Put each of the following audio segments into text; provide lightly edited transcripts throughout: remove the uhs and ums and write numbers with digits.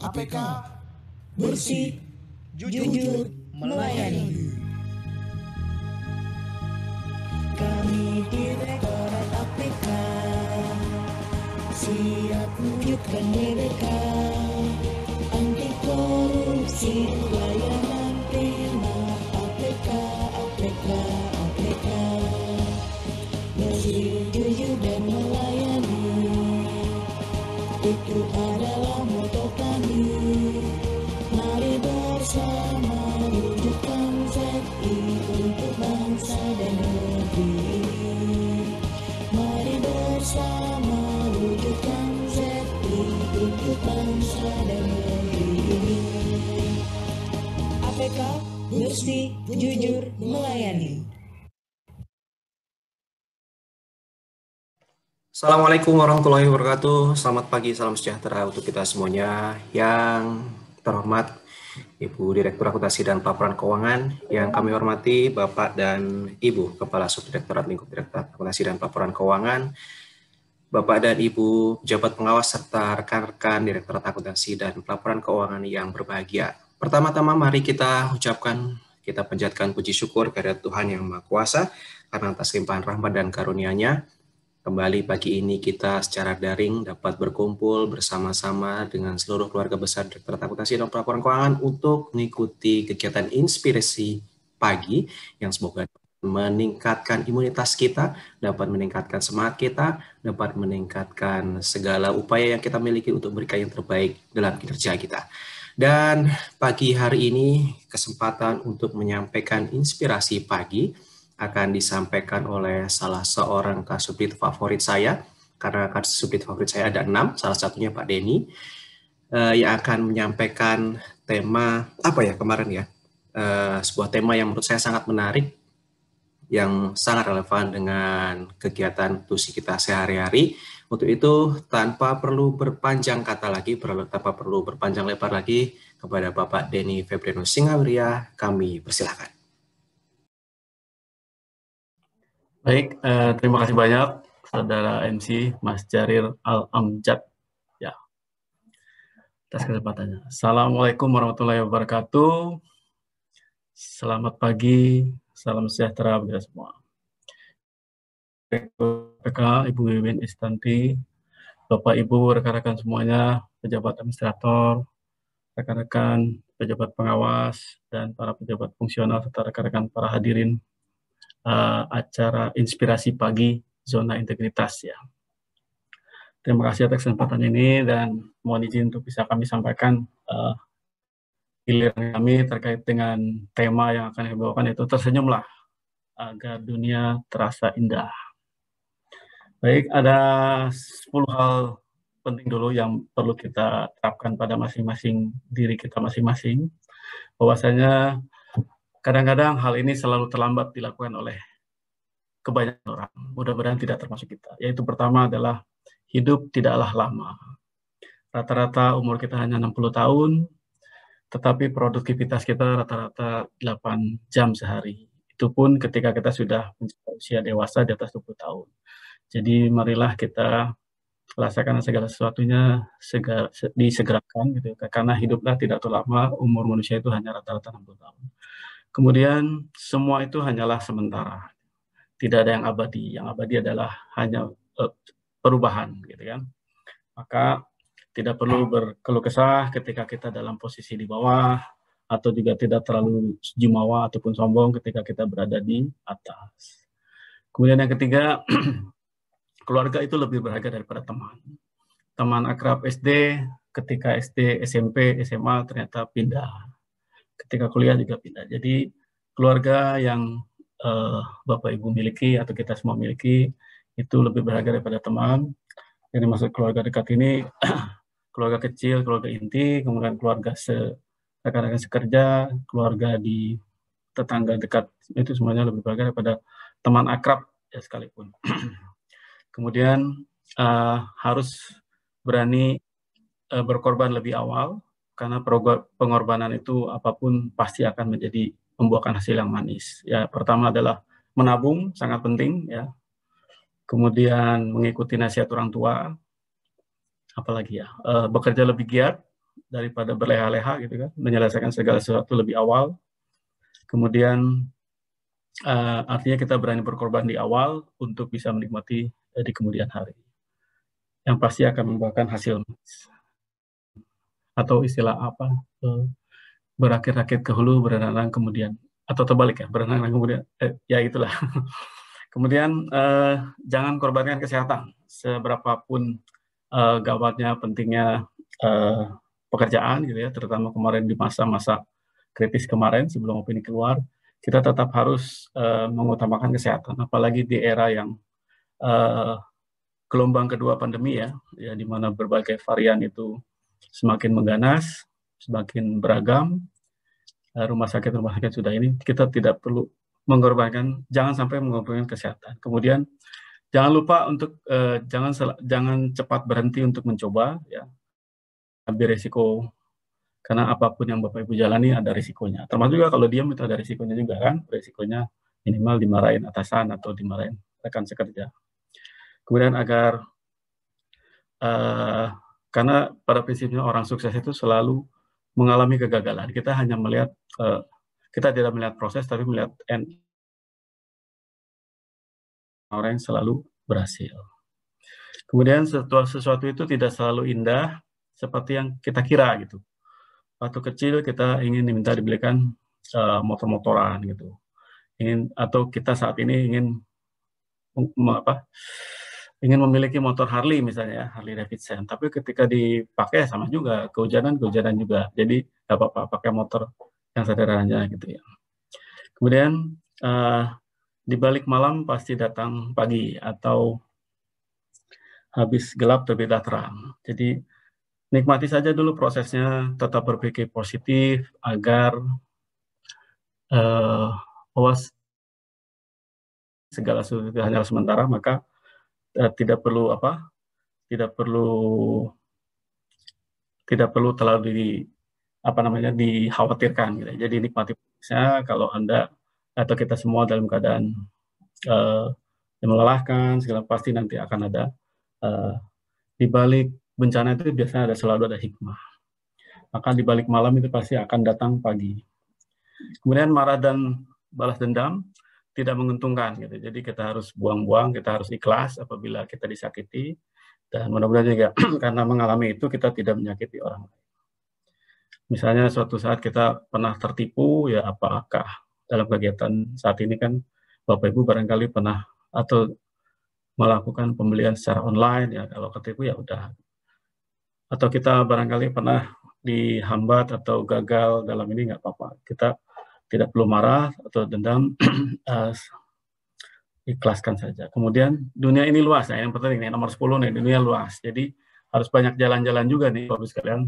APK bersih, jujur, melayani. Kami Direktorat APK siap wujudkan mereka, anti korupsi, layanan tema APK, APK, APK bersih, jujur dan melayani. Itu adalah moto kami. Mari bersama wujudkan ZI untuk bangsa dan negeri ini. Mari bersama wujudkan ZI untuk bangsa dan negeri ini. APK bersih, jujur, melayani. Assalamualaikum warahmatullahi wabarakatuh. Selamat pagi, salam sejahtera untuk kita semuanya. Yang terhormat Ibu Direktur Akuntansi dan Pelaporan Keuangan, yang kami hormati Bapak dan Ibu Kepala Subdirektorat Lingkup Direktorat Akuntansi dan Pelaporan Keuangan, Bapak dan Ibu Pejabat Pengawas serta rekan-rekan Direktorat Akuntansi dan Pelaporan Keuangan yang berbahagia. Pertama-tama mari kita panjatkan puji syukur kepada Tuhan Yang Maha Kuasa karena atas limpahan rahmat dan karunia-Nya. Kembali pagi ini kita secara daring dapat berkumpul bersama-sama dengan seluruh keluarga besar Direktorat Akuntansi dan Pelaporan Keuangan untuk mengikuti kegiatan inspirasi pagi yang semoga meningkatkan imunitas kita, dapat meningkatkan semangat kita, dapat meningkatkan segala upaya yang kita miliki untuk memberikan yang terbaik dalam kinerja kita. Dan pagi hari ini kesempatan untuk menyampaikan inspirasi pagi akan disampaikan oleh salah seorang kasubdit favorit saya, karena kasubdit favorit saya ada 6, salah satunya Pak Denny, yang akan menyampaikan tema, sebuah tema yang menurut saya sangat menarik, yang sangat relevan dengan kegiatan tusi kita sehari-hari. Untuk itu, tanpa perlu berpanjang kata lagi, tanpa perlu berpanjang lebar lagi, kepada Bapak Denny Febriano Singawria, kami persilahkan. Baik, terima kasih banyak Saudara MC Mas Jarir Al-Amjad ya, atas kesempatannya. Assalamualaikum warahmatullahi wabarakatuh. Selamat pagi, salam sejahtera bagi semua. PK, Ibu Wiwin Istanti, Bapak Ibu, rekan-rekan semuanya, pejabat administrator, rekan-rekan pejabat pengawas, dan para pejabat fungsional serta rekan-rekan para hadirin acara inspirasi pagi zona integritas ya. Terima kasih atas kesempatan ini dan mohon izin untuk bisa kami sampaikan pilihan kami terkait dengan tema yang akan kami bawakan, yaitu tersenyumlah agar dunia terasa indah. Baik, ada 10 hal penting dulu yang perlu kita terapkan pada masing-masing diri kita masing-masing, bahwasanya kadang-kadang hal ini selalu terlambat dilakukan oleh kebanyakan orang, mudah-mudahan tidak termasuk kita. Yaitu pertama adalah hidup tidaklah lama. Rata-rata umur kita hanya 60 tahun, tetapi produktivitas kita rata-rata 8 jam sehari. Itu pun ketika kita sudah mencapai usia dewasa di atas 20 tahun. Jadi marilah kita rasakan segala sesuatunya disegerakan gitu, karena hiduplah tidak terlalu lama, umur manusia itu hanya rata-rata 60 tahun. Kemudian semua itu hanyalah sementara. Tidak ada yang abadi. Yang abadi adalah hanya perubahan, gitu kan. Maka tidak perlu berkeluh kesah ketika kita dalam posisi di bawah, atau juga tidak terlalu jumawa ataupun sombong ketika kita berada di atas. Kemudian yang ketiga, keluarga itu lebih berharga daripada teman. Teman akrab SD, ketika SD, SMP, SMA ternyata pindah. Ketika kuliah juga pindah. Jadi keluarga yang Bapak Ibu miliki atau kita semua miliki itu lebih berharga daripada teman. Yang dimaksud keluarga dekat ini keluarga kecil, keluarga inti, kemudian keluarga rekan-rekan sekerja, keluarga di tetangga dekat, itu semuanya lebih berharga daripada teman akrab ya sekalipun. Kemudian harus berani berkorban lebih awal, karena pengorbanan itu apapun pasti akan membuahkan hasil yang manis. Ya, pertama adalah menabung, sangat penting ya. Kemudian mengikuti nasihat orang tua, apalagi ya, bekerja lebih giat, daripada berleha-leha gitu kan, menyelesaikan segala sesuatu lebih awal. Kemudian artinya kita berani berkorban di awal untuk bisa menikmati di kemudian hari, yang pasti akan membuahkan hasil. Atau istilah apa, berakit-rakit ke hulu, berenang kemudian, atau terbalik ya, berenang kemudian, ya itulah. Kemudian jangan korbankan kesehatan, seberapapun gawatnya, pentingnya pekerjaan gitu ya, terutama kemarin di masa-masa kritis kemarin sebelum opini keluar, kita tetap harus mengutamakan kesehatan, apalagi di era yang gelombang kedua pandemi ya, di mana berbagai varian itu semakin mengganas, semakin beragam. Rumah sakit sudah ini, kita tidak perlu mengorbankan, jangan sampai mengorbankan kesehatan. Kemudian jangan lupa untuk jangan cepat berhenti untuk mencoba ya, ambil resiko, karena apapun yang Bapak Ibu jalani ada risikonya. Termasuk juga kalau diam itu ada risikonya juga kan, risikonya minimal dimarahin atasan atau dimarahin rekan sekerja. Kemudian agar karena pada prinsipnya orang sukses itu selalu mengalami kegagalan. Kita hanya melihat, kita tidak melihat proses, tapi melihat orang yang selalu berhasil. Kemudian sesuatu itu tidak selalu indah seperti yang kita kira gitu. Waktu kecil kita ingin diminta dibelikan motor-motoran gitu, atau kita saat ini ingin memiliki motor Harley misalnya, Harley Davidson. Tapi ketika dipakai sama juga, kehujanan juga. Jadi nggak apa-apa pakai motor yang sederhana gitu ya. Kemudian di balik malam pasti datang pagi, atau habis gelap terbitlah terang. Jadi nikmati saja dulu prosesnya, tetap berpikir positif agar awas segala sesuatu hanya sementara, maka tidak perlu terlalu dikhawatirkan gitu. Jadi nikmati prosesnya. Kalau Anda atau kita semua dalam keadaan yang melelahkan, segala pasti nanti akan ada di balik bencana itu biasanya selalu ada hikmah. Maka di balik malam itu pasti akan datang pagi. Kemudian marah dan balas dendam tidak menguntungkan gitu. Jadi kita harus buang-buang, kita harus ikhlas apabila kita disakiti, dan mudah-mudahan juga karena mengalami itu kita tidak menyakiti orang lain. Misalnya suatu saat kita pernah tertipu, ya apakah dalam kegiatan saat ini kan Bapak Ibu barangkali pernah atau melakukan pembelian secara online, ya kalau ketipu ya udah. Atau kita barangkali pernah dihambat atau gagal dalam ini, nggak apa-apa. Kita tidak perlu marah atau dendam, ikhlaskan saja. Kemudian dunia ini luas, yang penting nih nomor 10 nih, dunia luas. Jadi harus banyak jalan-jalan juga nih Bapak sekalian.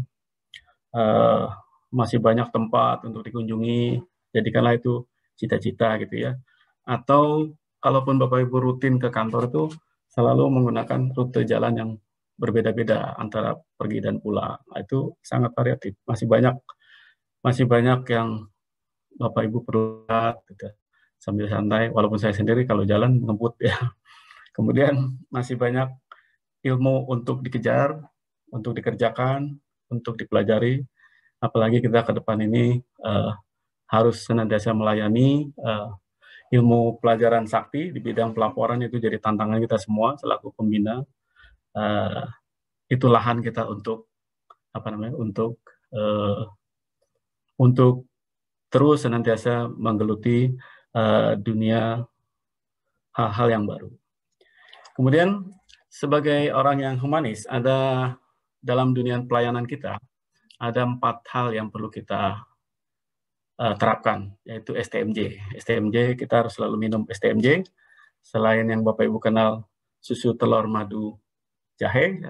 Masih banyak tempat untuk dikunjungi, jadikanlah itu cita-cita gitu ya. Atau kalaupun Bapak Ibu rutin ke kantor itu selalu menggunakan rute jalan yang berbeda-beda antara pergi dan pulang. Itu sangat variatif. Masih banyak yang Bapak Ibu perlu lihat gitu, sambil santai. Walaupun saya sendiri kalau jalan ngebut ya. Kemudian masih banyak ilmu untuk dikejar, untuk dikerjakan, untuk dipelajari. Apalagi kita ke depan ini harus senantiasa melayani. Ilmu pelajaran sakti di bidang pelaporan itu jadi tantangan kita semua selaku pembina. Itu lahan kita untuk untuk terus senantiasa menggeluti dunia hal-hal yang baru. Kemudian sebagai orang yang humanis, ada dalam dunia pelayanan kita ada 4 hal yang perlu kita terapkan, yaitu STMJ. STMJ, kita harus selalu minum STMJ. Selain yang Bapak Ibu kenal susu, telur, madu, jahe,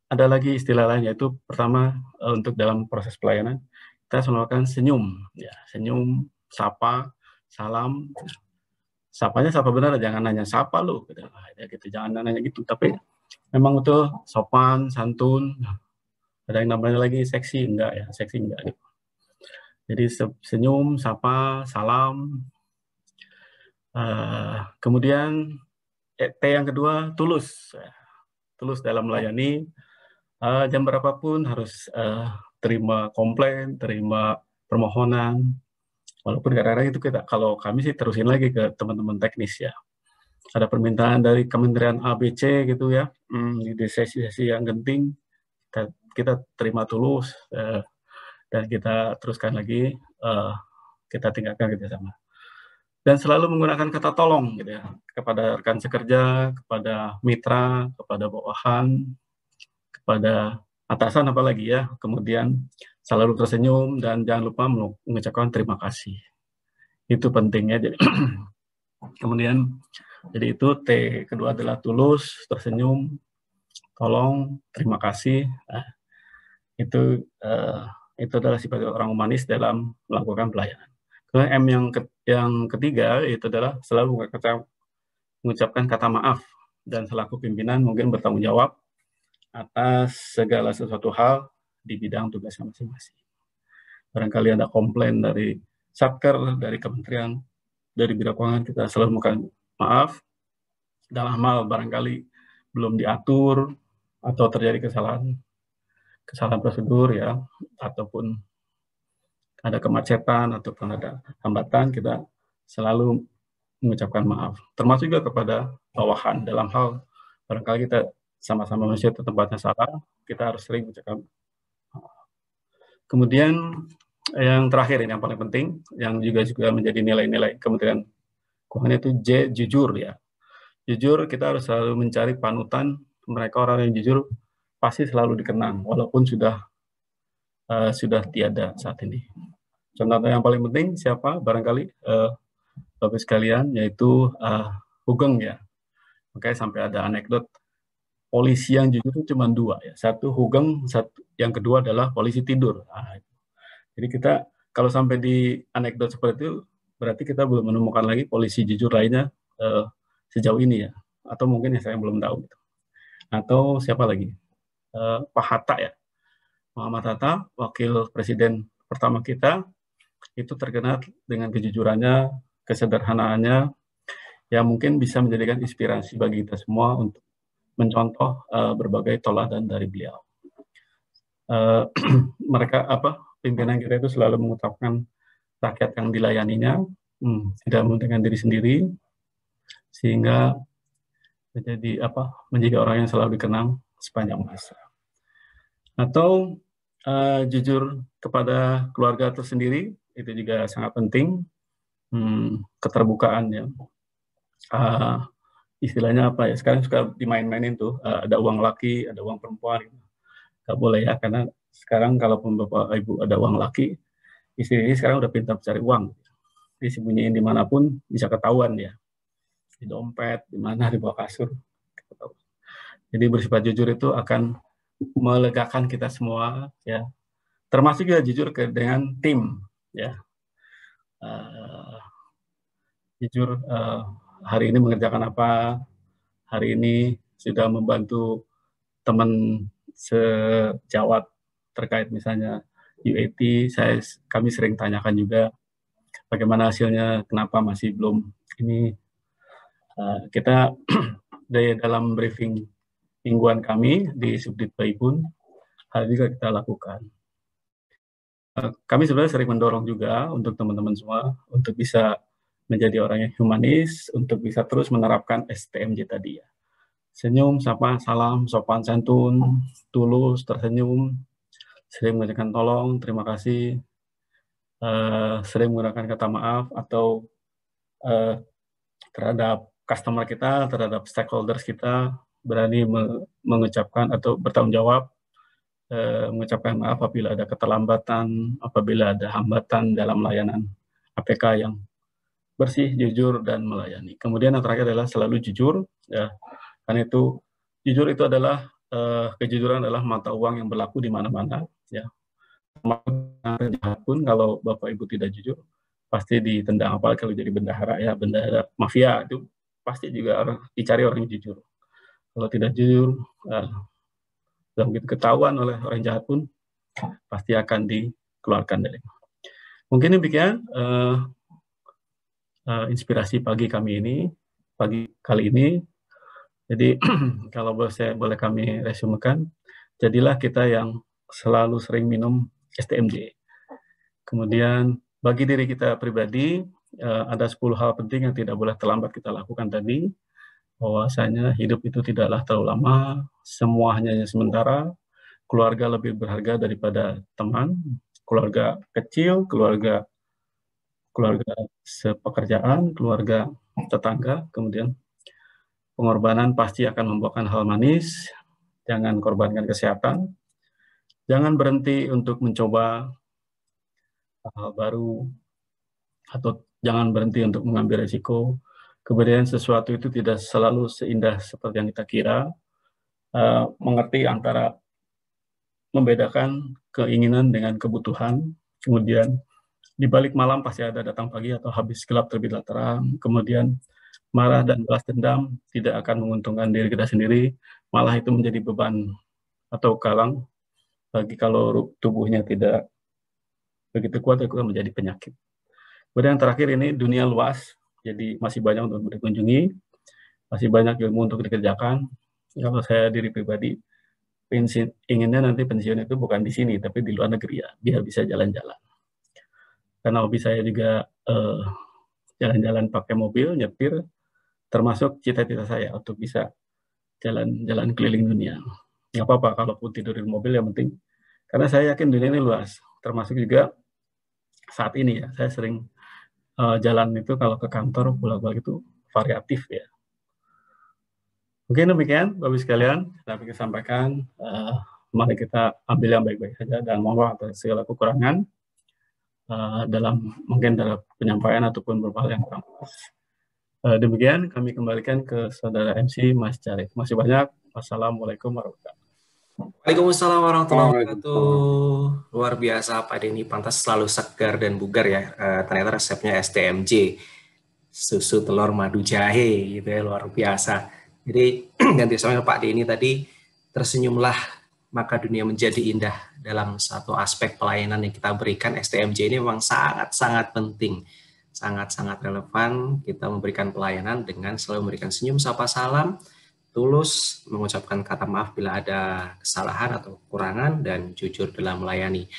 ada lagi istilah lain, yaitu pertama untuk dalam proses pelayanan kita melakukan senyum, ya, senyum, sapa, salam. Sapanya sapa benar, jangan nanya sapa lu, gitu, jangan nanya gitu. Tapi memang itu sopan, santun. Ada yang namanya lagi seksi, enggak ya, seksi enggak gitu. Jadi senyum, sapa, salam. Kemudian T yang kedua, tulus. Tulus dalam melayani. jam berapapun harus terima komplain, terima permohonan. Walaupun kadang-kadang itu kalau kami sih terusin lagi ke teman-teman teknis ya. Ada permintaan dari Kementerian ABC gitu ya, di sesi-sesi yang genting, kita terima tulus dan kita teruskan lagi, kita tingkatkan kerjasama. Dan selalu menggunakan kata tolong gitu ya, kepada rekan sekerja, kepada mitra, kepada bawahan, kepada atasan apalagi ya. Kemudian selalu tersenyum dan jangan lupa mengucapkan terima kasih. Itu pentingnya. Jadi kemudian jadi itu T kedua adalah tulus, tersenyum, tolong, terima kasih. Nah, itu adalah sifat orang humanis dalam melakukan pelayanan. Kemudian M yang ketiga itu adalah selalu mengucapkan kata maaf dan selaku pimpinan mungkin bertanggung jawab atas segala sesuatu hal di bidang tugasnya masing-masing. Barangkali ada komplain dari Satker, dari kementerian, dari bidang keuangan, kita selalu mengucapkan maaf dalam hal barangkali belum diatur atau terjadi kesalahan prosedur ya, ataupun ada kemacetan ataupun ada hambatan, kita selalu mengucapkan maaf. Termasuk juga kepada bawahan dalam hal barangkali kita sama-sama manusia tempatnya salah, kita harus sering mengucapkan maaf. Kemudian yang terakhir ini yang paling penting, yang juga menjadi nilai-nilai Kementerian Keuangan itu J, jujur ya. Jujur, kita harus selalu mencari panutan, mereka orang yang jujur pasti selalu dikenang, walaupun sudah tiada saat ini. Contoh yang paling penting siapa? Barangkali Bapak sekalian, yaitu Hugeng ya. Makanya sampai ada anekdot polisi yang jujur itu cuma dua ya. Satu Hugeng, yang kedua adalah polisi tidur. Jadi kita kalau sampai di anekdot seperti itu, berarti kita belum menemukan lagi polisi jujur lainnya sejauh ini ya. Atau mungkin yang saya belum tahu. Gitu. Atau siapa lagi? Pak Hatta ya. Muhammad Hatta, wakil presiden pertama kita, itu terkenal dengan kejujurannya, kesederhanaannya, yang mungkin bisa menjadikan inspirasi bagi kita semua untuk mencontoh berbagai teladan dari beliau. Mereka pimpinan kita itu selalu mengutamakan rakyat yang dilayaninya, tidak mementingkan diri sendiri, sehingga menjadi orang yang selalu dikenang sepanjang masa. Atau jujur kepada keluarga tersendiri, itu juga sangat penting. Keterbukaan ya. Istilahnya apa ya? Sekarang suka dimain-mainin tuh. Ada uang laki, ada uang perempuan. Nggak boleh ya, karena sekarang kalaupun Bapak Ibu ada uang laki, istri ini sekarang udah pintar cari uang. Disembunyiin dimanapun bisa ketahuan ya. Di dompet, di mana, di bawah kasur. Jadi bersifat jujur itu akan melegakan kita semua ya. Termasuk juga jujur dengan tim ya. Jujur hari ini mengerjakan apa, hari ini sudah membantu teman sejawat terkait misalnya UAT, kami sering tanyakan juga bagaimana hasilnya, kenapa masih belum ini. Kita dalam briefing mingguan kami di Subdit Baibun, hal juga kita lakukan. Kami sebenarnya sering mendorong juga untuk teman-teman semua untuk bisa menjadi orang yang humanis, untuk bisa terus menerapkan STMJ tadi ya. Senyum, sapa, salam, sopan santun, tulus, tersenyum, sering mengucapkan tolong, terima kasih, sering menggunakan kata maaf atau terhadap customer kita, terhadap stakeholders kita, berani mengucapkan atau bertanggung jawab, mengucapkan maaf apabila ada keterlambatan, apabila ada hambatan dalam layanan APK yang bersih, jujur, dan melayani. Kemudian yang terakhir adalah selalu jujur, ya. Karena itu jujur itu adalah kejujuran adalah mata uang yang berlaku di mana-mana, ya. Penjahat pun kalau Bapak Ibu tidak jujur pasti ditendang, apalagi kalau jadi bendahara ya, bendahara mafia itu pasti juga dicari orang yang jujur. Kalau tidak jujur, dan begitu ketahuan oleh orang jahat pun pasti akan dikeluarkan dari. Mungkin demikian inspirasi pagi kali ini. Jadi kalau boleh kami resumekan, jadilah kita yang selalu sering minum STMJ. Kemudian bagi diri kita pribadi, ada 10 hal penting yang tidak boleh terlambat kita lakukan tadi, bahwasanya hidup itu tidaklah terlalu lama, semua hanya sementara, keluarga lebih berharga daripada teman, keluarga kecil, keluarga sepekerjaan, keluarga tetangga, kemudian pengorbanan pasti akan membuahkan hal manis, jangan korbankan kesehatan, jangan berhenti untuk mencoba hal baru, atau jangan berhenti untuk mengambil resiko. Kemudian sesuatu itu tidak selalu seindah seperti yang kita kira, mengerti antara membedakan keinginan dengan kebutuhan, kemudian di balik malam pasti ada datang pagi atau habis gelap terbitlah terang, kemudian marah dan balas dendam tidak akan menguntungkan diri kita sendiri, malah itu menjadi beban atau kalang bagi kalau tubuhnya tidak begitu kuat, itu menjadi penyakit. Kemudian yang terakhir ini dunia luas, jadi masih banyak untuk dikunjungi, masih banyak ilmu untuk dikerjakan. Kalau saya diri pribadi, inginnya nanti pensiun itu bukan di sini, tapi di luar negeri ya, biar bisa jalan-jalan. Karena hobi saya juga jalan-jalan pakai mobil, nyetir, termasuk cita-cita saya untuk bisa jalan-jalan keliling dunia. Nggak apa-apa, kalaupun tidur di mobil yang penting. Karena saya yakin dunia ini luas, termasuk juga saat ini ya, saya sering jalan itu kalau ke kantor, pulang-pulang itu variatif ya. Mungkin demikian, Bapak sekalian, dapat kita sampaikan. Mari kita ambil yang baik-baik saja dan mohon maaf atas segala kekurangan mungkin dalam penyampaian ataupun beberapa hal yang kurang pas. Demikian kami kembalikan ke saudara MC Mas Jarif. Masih banyak. Wassalamualaikum warahmatullahi wabarakatuh. Waalaikumsalam warahmatullahi wabarakatuh. Luar biasa Pak Denny, pantas selalu segar dan bugar ya. Ternyata resepnya STMJ, susu telur madu jahe gitu ya, luar biasa. Jadi ganti sama Pak Denny tadi, tersenyumlah maka dunia menjadi indah. Dalam satu aspek pelayanan yang kita berikan, STMJ ini memang sangat-sangat penting, sangat-sangat relevan. Kita memberikan pelayanan dengan selalu memberikan senyum, sapa, salam, tulus, mengucapkan kata maaf bila ada kesalahan atau kekurangan, dan jujur dalam melayani.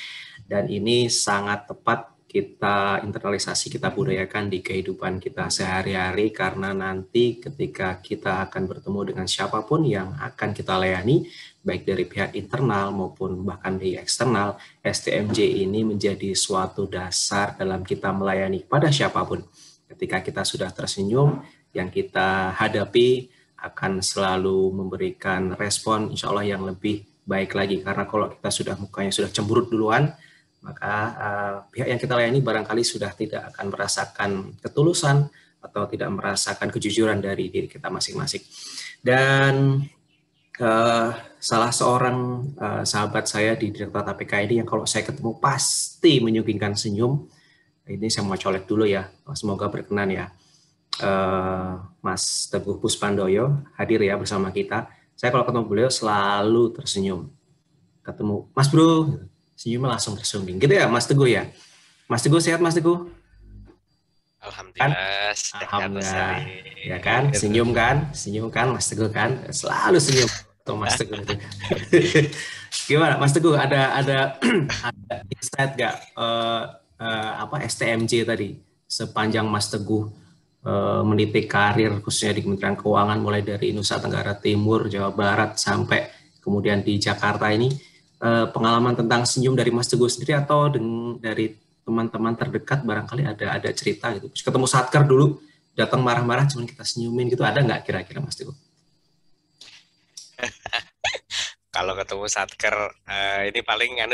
Dan ini sangat tepat kita internalisasi, kita budayakan di kehidupan kita sehari-hari, karena nanti ketika kita akan bertemu dengan siapapun yang akan kita layani, baik dari pihak internal maupun bahkan di eksternal, STMJ ini menjadi suatu dasar dalam kita melayani pada siapapun. Ketika kita sudah tersenyum, yang kita hadapi akan selalu memberikan respon insya Allah yang lebih baik lagi. Karena kalau kita sudah mukanya sudah cemberut duluan, maka pihak yang kita layani barangkali sudah tidak akan merasakan ketulusan atau tidak merasakan kejujuran dari diri kita masing-masing. Dan salah seorang sahabat saya di Direktorat APK ini yang kalau saya ketemu pasti menyuguhkan senyum, ini saya mau colek dulu ya, semoga berkenan ya. Mas Teguh Puspandoyo hadir ya bersama kita. Saya kalau ketemu beliau selalu tersenyum. Ketemu Mas Bro, senyumnya langsung tersungging. Gitu ya Mas Teguh ya. Mas Teguh sehat Mas Teguh? Alhamdulillah. Alhamdulillah. Ya kan, senyum kan Mas Teguh kan, selalu senyum tuh Mas Teguh itu. Gimana Mas Teguh, ada insight nggak STMJ tadi sepanjang Mas Teguh meniti karir khususnya di Kementerian Keuangan mulai dari Nusa Tenggara Timur, Jawa Barat sampai kemudian di Jakarta ini, pengalaman tentang senyum dari Mas Teguh sendiri atau dari teman-teman terdekat barangkali ada cerita gitu. Ketemu satker dulu datang marah-marah cuman kita senyumin gitu, ada nggak kira-kira Mas Teguh? Kalau ketemu satker ini paling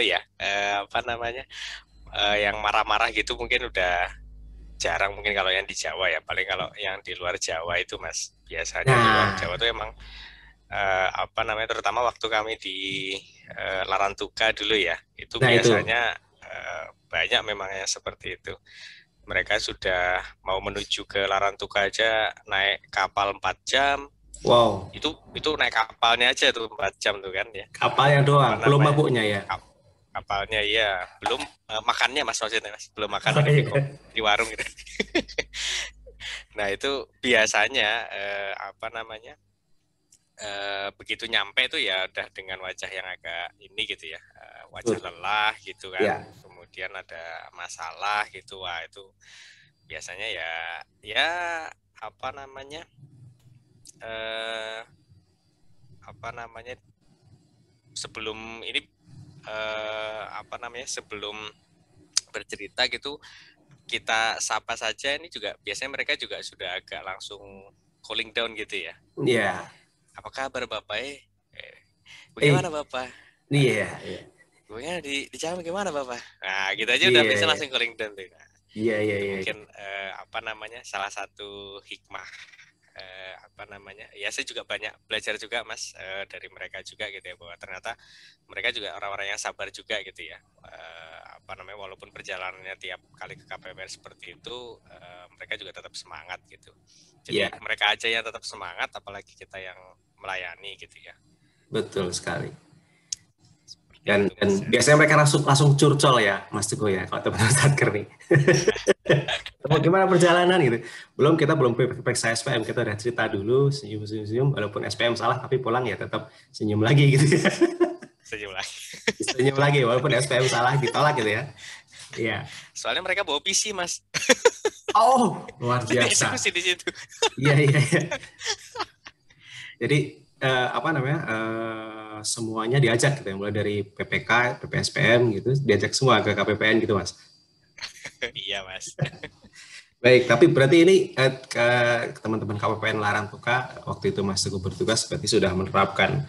yang marah-marah gitu mungkin udah jarang, mungkin kalau yang di Jawa ya, paling kalau yang di luar Jawa itu Mas, biasanya di luar Jawa itu emang terutama waktu kami di Larantuka dulu ya, itu biasanya banyak memang yang seperti itu. Mereka sudah mau menuju ke Larantuka aja naik kapal 4 jam. Wow. Itu naik kapalnya aja tuh 4 jam tuh kan ya. Kapalnya doang, belum mabuknya ya. Kapalnya iya, belum makannya Mas, maksudnya Mas, belum makan di warung gitu. Nah itu biasanya begitu nyampe tuh ya udah dengan wajah yang agak ini gitu ya, wajah lelah gitu kan. Kemudian ada masalah gitu, wah itu biasanya ya apa namanya sebelum ini sebelum bercerita gitu kita sapa saja, ini juga biasanya mereka juga sudah agak langsung cooling down gitu ya. Iya. Apa kabar Bapak? Bagaimana Bapak? Iya. Bagaimana di Jawa bagaimana Bapak? Nah, gitu aja udah bisa langsung cooling down tuh. Iya. Mungkin salah satu hikmah ya saya juga banyak belajar juga Mas dari mereka juga gitu ya, bahwa ternyata mereka juga orang-orang yang sabar juga gitu ya, walaupun perjalanannya tiap kali ke KPPN seperti itu mereka juga tetap semangat gitu. Jadi mereka aja yang tetap semangat, apalagi kita yang melayani gitu ya. Betul sekali. Dan biasanya mereka langsung curcol ya Mas Teguh ya, kalau teman-teman Satker nih. Gimana perjalanan gitu. Kita belum periksa SPM, kita udah cerita dulu, senyum, walaupun SPM salah tapi pulang ya tetap senyum lagi gitu ya. Senyum lagi walaupun SPM salah ditolak gitu ya. Iya. Soalnya mereka bawa PC Mas. Oh, luar biasa. Diskusi di situ. Iya. Jadi semuanya diajak gitu ya, mulai dari PPK, PPSPM gitu, diajak semua ke KPPN gitu Mas. Iya Mas. Baik, tapi berarti ini ke teman-teman KPPN Larantuka waktu itu Mas Teguh bertugas berarti sudah menerapkan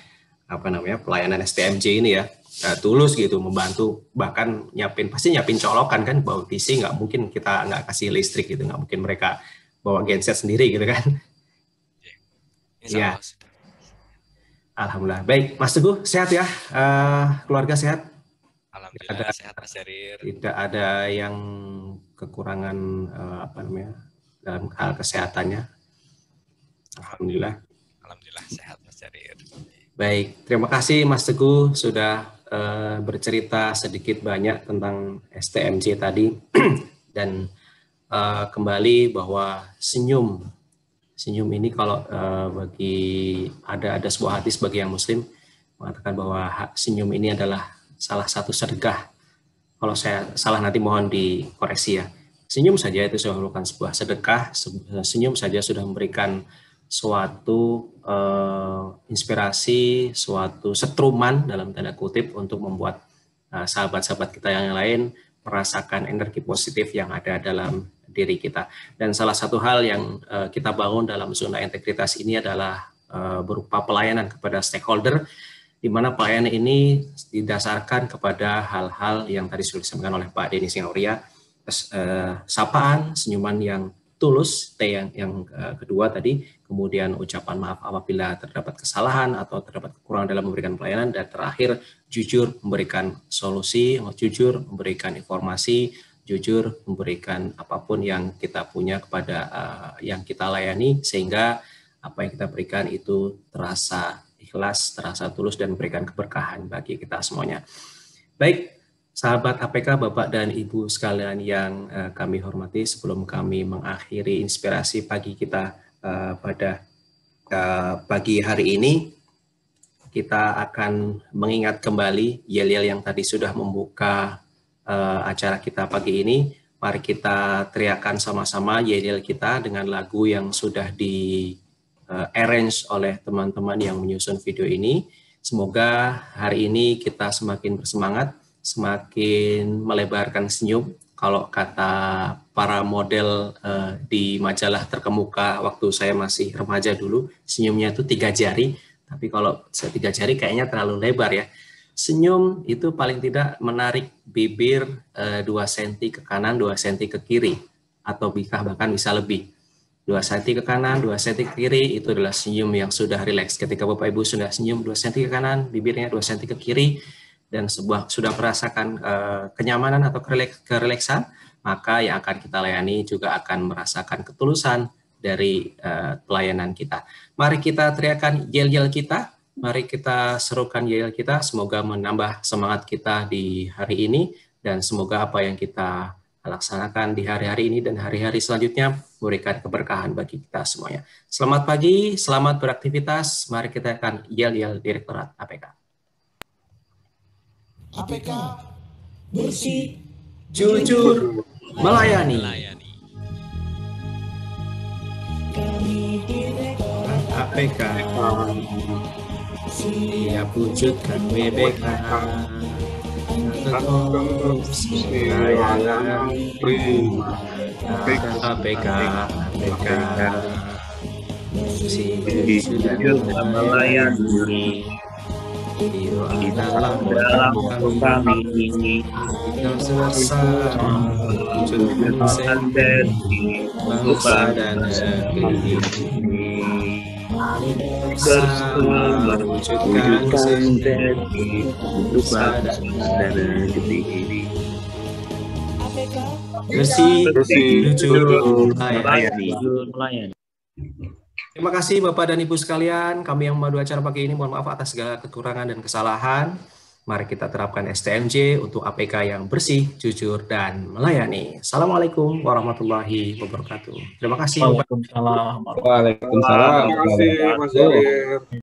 pelayanan STMJ ini ya, tulus gitu, membantu, bahkan pasti nyiapin colokan kan, bawa PC nggak mungkin kita nggak kasih listrik gitu, nggak mungkin mereka bawa genset sendiri gitu kan. Iya. Alhamdulillah. Baik, Mas Teguh sehat ya, keluarga sehat? Alhamdulillah sehat Mas Jarir. Tidak ada yang kekurangan dalam hal kesehatannya. Alhamdulillah. Alhamdulillah sehat Mas Jarir. Baik, terima kasih Mas Teguh sudah bercerita sedikit banyak tentang STMJ tadi dan kembali bahwa senyum ini kalau ada sebuah hadis bagi yang Muslim mengatakan bahwa senyum ini adalah salah satu sedekah. Kalau saya salah nanti mohon dikoreksi ya. Senyum saja itu sudah merupakan sebuah sedekah. Senyum saja sudah memberikan suatu inspirasi, suatu setruman dalam tanda kutip untuk membuat sahabat-sahabat kita yang lain merasakan energi positif yang ada dalam diri kita. Dan salah satu hal yang kita bangun dalam zona integritas ini adalah berupa pelayanan kepada stakeholder, di mana pelayanan ini didasarkan kepada hal-hal yang tadi sudah disampaikan oleh Pak Denny Singauria, sapaan, senyuman yang tulus, yang kedua tadi, kemudian ucapan maaf apabila terdapat kesalahan atau terdapat kekurangan dalam memberikan pelayanan, dan terakhir jujur memberikan solusi, jujur memberikan informasi, jujur memberikan apapun yang kita punya kepada yang kita layani, sehingga apa yang kita berikan itu terasa ikhlas, terasa tulus, dan memberikan keberkahan bagi kita semuanya. Baik, sahabat APK, Bapak dan Ibu sekalian yang kami hormati, sebelum kami mengakhiri inspirasi pagi kita pada pagi hari ini, kita akan mengingat kembali yel-yel yang tadi sudah membuka acara kita pagi ini. Mari kita teriakan sama-sama yel-yel kita dengan lagu yang sudah arrange oleh teman-teman yang menyusun video ini. Semoga hari ini kita semakin bersemangat, semakin melebarkan senyum. Kalau kata para model di majalah terkemuka waktu saya masih remaja dulu, senyumnya itu 3 jari, tapi kalau 3 jari kayaknya terlalu lebar ya. Senyum itu paling tidak menarik bibir 2 cm ke kanan, 2 cm ke kiri, atau bahkan bisa lebih. 2 cm ke kanan, 2 cm ke kiri, itu adalah senyum yang sudah rileks. Ketika Bapak Ibu sudah senyum 2 cm ke kanan, bibirnya 2 cm ke kiri, dan sudah merasakan kenyamanan atau kerileksan, maka yang akan kita layani juga akan merasakan ketulusan dari pelayanan kita. Mari kita teriakan yel-yel kita, mari kita serukan yel kita, semoga menambah semangat kita di hari ini, dan semoga apa yang kita laksanakan di hari-hari ini dan hari-hari selanjutnya, memberikan keberkahan bagi kita semuanya. Selamat pagi, selamat beraktivitas. Mari kita akan yel-yel Direktorat APK. APK bersih, Jujur, melayani. Kami Direktorat APK siap wujudkan WBK. Korupsi, layanan prima. APK jujur dan melayani. Itu adalah kami ini. Kita bersama wujudkan bangsa dan negeri. Bersama wujudkan bangsa dan negeri. Bersih, jujur, melayani. Terima kasih Bapak dan Ibu sekalian, kami yang memadu acara pagi ini mohon maaf atas segala kekurangan dan kesalahan. Mari kita terapkan STMJ untuk APK yang bersih, jujur, dan melayani. Assalamualaikum warahmatullahi wabarakatuh. Terima kasih. Waalaikumsalam. Waalaikumsalam. Terima kasih Mas Jarir.